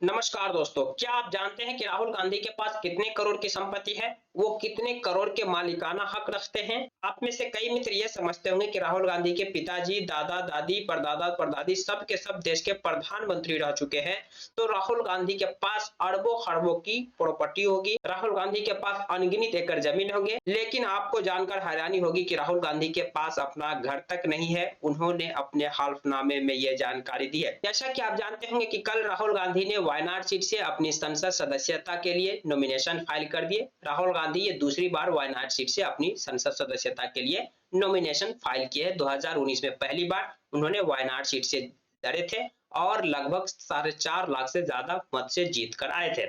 नमस्कार दोस्तों, क्या आप जानते हैं कि राहुल गांधी के पास कितने करोड़ की संपत्ति है? वो कितने करोड़ के मालिकाना हक रखते हैं? आप में से कई मित्र ये समझते होंगे कि राहुल गांधी के पिताजी, दादा-दादी, परदादा-परदादी सब के सब देश के प्रधानमंत्री रह चुके हैं। तो राहुल गांधी के पास अरबों-खरबों की प्रॉपर्टी होगी। राहुल गांधी के पास अनगिनत एकड़ जमीन होंगे। लेकिन आपको जानकर हैरानी होगी कि राहुल गांधी के पास अपना घर तक नहीं है। उन्होंने अपने हल्फनामे में ये जानकारी दी है। जैसा कि आप जानते होंगे कि कल राहुल गांधी ने वायनाड सीट से अपनी संसद सदस्यता के लिए नॉमिनेशन फाइल कर दिए। राहुल गांधी ये दूसरी बार वायनाड सीट से अपनी संसद सदस्यता के लिए नॉमिनेशन फाइल किए हैं। 2019 में पहली बार उन्होंने वायनाड सीट से लड़े थे और लगभग 4.5 लाख से ज्यादा मत से जीत कर आए थे।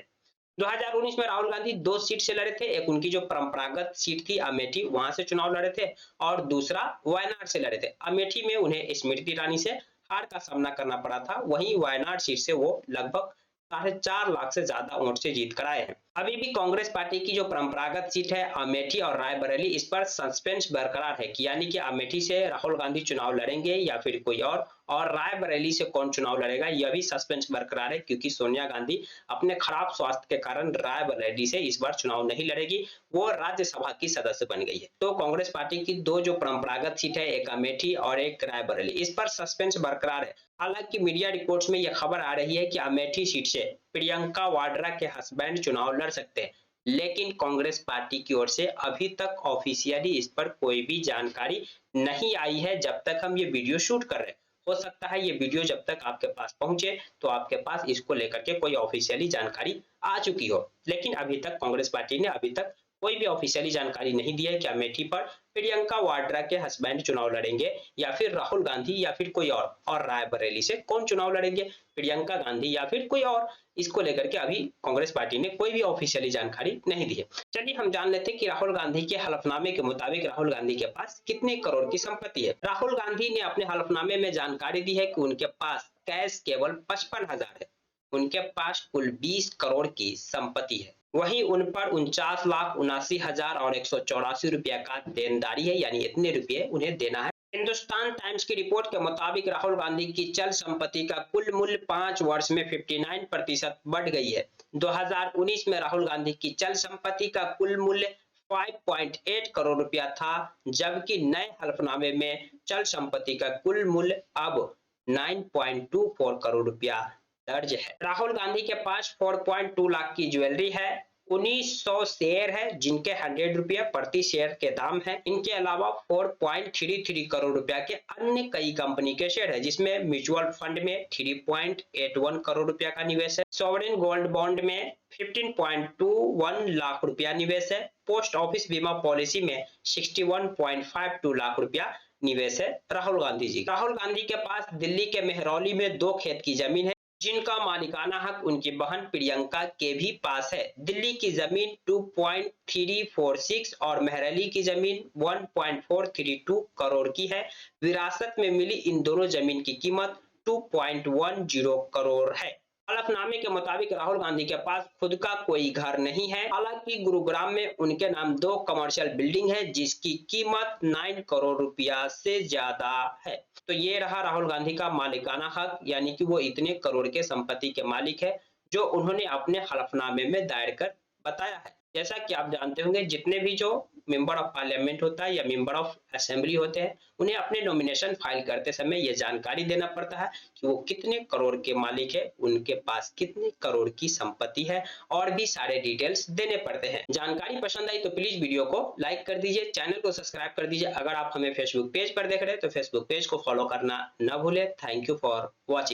2019 में राहुल गांधी 2 सीट से लड़े थे। एक उनकी जो परंपरागत सीट थी अमेठी, वहां से चुनाव लड़े थे और दूसरा वायनाड से लड़े थे। अमेठी में उन्हें स्मृति ईरानी से हार का सामना करना पड़ा था। वहीं वायनाड सीट से वो लगभग 4.5 लाख से ज्यादा वोट से जीत कर आए हैं। अभी भी कांग्रेस पार्टी की जो परंपरागत सीट है अमेठी और रायबरेली, इस पर सस्पेंस बरकरार है कि यानी कि अमेठी से राहुल गांधी चुनाव लड़ेंगे या फिर कोई और रायबरेली से कौन चुनाव लड़ेगा यह भी सस्पेंस बरकरार है, क्योंकि सोनिया गांधी अपने खराब स्वास्थ्य के कारण रायबरेली से इस बार चुनाव नहीं लड़ेगी। वो राज्यसभा की सदस्य बन गई है। तो कांग्रेस पार्टी की 2 जो परंपरागत सीट है, एक अमेठी और एक रायबरेली, इस पर सस्पेंस बरकरार है। हालांकि मीडिया रिपोर्ट्स में यह खबर आ रही है कि अमेठी सीट से प्रियंका वाड्रा के हस्बैंड चुनाव लड़ सकते हैं, लेकिन कांग्रेस पार्टी की ओर से अभी तक ऑफिशियली इस पर कोई भी जानकारी नहीं आई है जब तक हम ये वीडियो शूट कर रहे हैं। हो सकता है ये वीडियो जब तक आपके पास पहुंचे तो आपके पास इसको लेकर के कोई ऑफिशियली जानकारी आ चुकी हो, लेकिन अभी तक कांग्रेस पार्टी ने अभी तक कोई भी ऑफिशियली जानकारी नहीं दी है कि अमेठी पर प्रियंका वाड्रा के हस्बैंड चुनाव लड़ेंगे या फिर राहुल गांधी या फिर कोई और रायबरेली से कौन चुनाव लड़ेंगे, प्रियंका गांधी या फिर कोई और। इसको लेकर के अभी कांग्रेस पार्टी ने कोई भी ऑफिशियली जानकारी नहीं दी है। चलिए हम जान लेते हैं कि राहुल गांधी के हलफनामे के मुताबिक राहुल गांधी के पास कितने करोड़ की संपत्ति है। राहुल गांधी ने अपने हलफनामे में जानकारी दी है कि उनके पास कैश केवल 55,000 है। उनके पास कुल 20 करोड़ की संपत्ति है। वहीं उन पर 49,79,000 और 184 रुपया का देनदारी है, यानी इतने रुपये उन्हें देना है। हिंदुस्तान टाइम्स की रिपोर्ट के मुताबिक राहुल गांधी की चल संपत्ति का कुल मूल्य 5 वर्ष में 59% बढ़ गई है। 2019 में राहुल गांधी की चल संपत्ति का कुल मूल्य 5.8 करोड़ रुपया था, जबकि नए हलफनामे में चल संपत्ति का कुल मूल्य अब 9.24 करोड़ रुपया दर्ज है। राहुल गांधी के पास 4.2 लाख की ज्वेलरी है। 1900 शेयर है जिनके 100 रुपये प्रति शेयर के दाम है। इनके अलावा 4.33 करोड़ रुपया के अन्य कई कंपनी के शेयर है, जिसमें म्यूचुअल फंड में 3.81 करोड़ रुपया का निवेश है, सॉवरेन गोल्ड बॉन्ड में 15.21 लाख रुपया निवेश है, पोस्ट ऑफिस बीमा पॉलिसी में 61.52 लाख रुपया निवेश है। राहुल गांधी के पास दिल्ली के मेहरौली में 2 खेत की जमीन है, जिनका मालिकाना हक उनकी बहन प्रियंका के भी पास है। दिल्ली की जमीन 2.346 और मेहरौली की जमीन 1.432 करोड़ की है। विरासत में मिली इन दोनों जमीन की कीमत 2.10 करोड़ है। हलफनामे के मुताबिक राहुल गांधी के पास खुद का कोई घर नहीं है। हालांकि गुरुग्राम में उनके नाम 2 कमर्शियल बिल्डिंग है, जिसकी कीमत 9 करोड़ रुपया से ज्यादा है। तो ये रहा राहुल गांधी का मालिकाना हक, यानी कि वो इतने करोड़ के संपत्ति के मालिक है जो उन्होंने अपने हलफनामे में दायर कर बताया है। जैसा कि आप जानते होंगे, जितने भी जो मेंबर ऑफ पार्लियामेंट होता है या मेंबर ऑफ असेंबली होते हैं, उन्हें अपने नॉमिनेशन फाइल करते समय ये जानकारी देना पड़ता है कि वो कितने करोड़ के मालिक है, उनके पास कितने करोड़ की संपत्ति है और भी सारे डिटेल्स देने पड़ते हैं। जानकारी पसंद आई तो प्लीज वीडियो को लाइक कर दीजिए, चैनल को सब्सक्राइब कर दीजिए। अगर आप हमें फेसबुक पेज पर देख रहे हैं तो फेसबुक पेज को फॉलो करना न भूले। Thank you for watching.